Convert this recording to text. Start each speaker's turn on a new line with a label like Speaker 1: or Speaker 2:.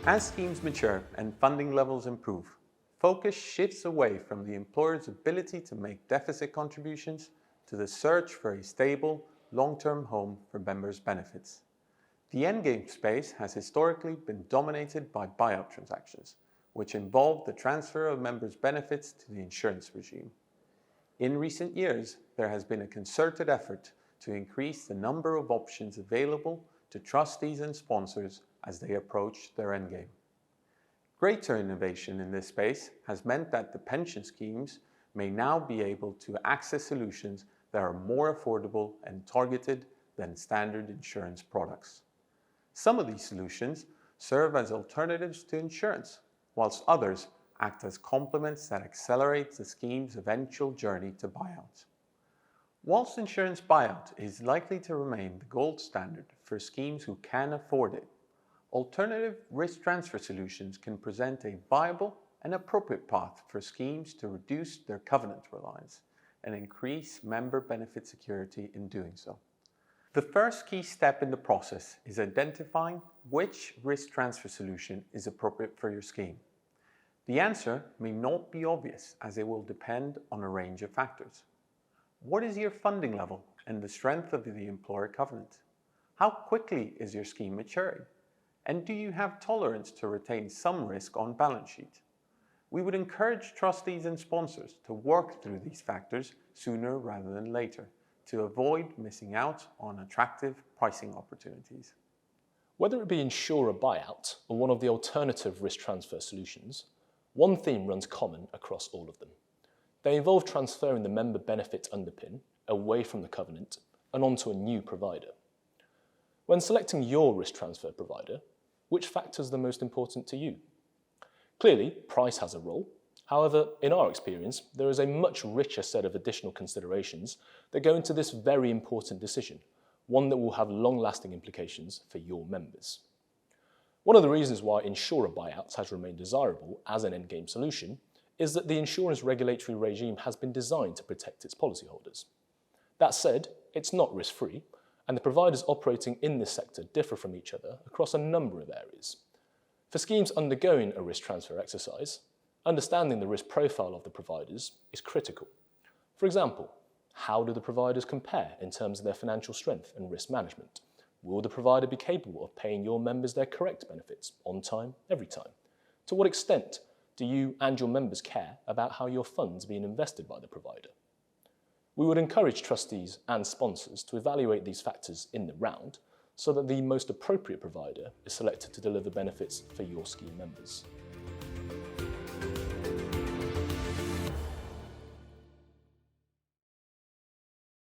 Speaker 1: As schemes mature and funding levels improve, focus shifts away from the employer's ability to make deficit contributions to the search for a stable, long-term home for members' benefits. The endgame space has historically been dominated by buyout transactions, which involve the transfer of members' benefits to the insurance regime. In recent years, there has been a concerted effort to increase the number of options available to trustees and sponsors as they approach their endgame. Greater innovation in this space has meant that the pension schemes may now be able to access solutions that are more affordable and targeted than standard insurance products. Some of these solutions serve as alternatives to insurance, whilst others act as complements that accelerate the scheme's eventual journey to buyout. Whilst insurance buyout is likely to remain the gold standard for schemes who can afford it, alternative risk transfer solutions can present a viable and appropriate path for schemes to reduce their covenant reliance and increase member benefit security in doing so. The first key step in the process is identifying which risk transfer solution is appropriate for your scheme. The answer may not be obvious, as it will depend on a range of factors. What is your funding level and the strength of the employer covenant? How quickly is your scheme maturing? And do you have tolerance to retain some risk on balance sheet? We would encourage trustees and sponsors to work through these factors sooner rather than later, to avoid missing out on attractive pricing opportunities.
Speaker 2: Whether it be insurer buyout or one of the alternative risk transfer solutions, one theme runs common across all of them. They involve transferring the member benefit underpin away from the covenant and onto a new provider. When selecting your risk transfer provider, which factors are the most important to you? Clearly, price has a role. However, in our experience, there is a much richer set of additional considerations that go into this very important decision, one that will have long-lasting implications for your members. One of the reasons why insurer buyouts has remained desirable as an endgame solution is that the insurance regulatory regime has been designed to protect its policyholders. That said, it's not risk-free, and the providers operating in this sector differ from each other across a number of areas. For schemes undergoing a risk transfer exercise, understanding the risk profile of the providers is critical. For example, how do the providers compare in terms of their financial strength and risk management? Will the provider be capable of paying your members their correct benefits on time, every time? To what extent do you and your members care about how your funds are being invested by the provider? We would encourage trustees and sponsors to evaluate these factors in the round so that the most appropriate provider is selected to deliver benefits for your scheme members.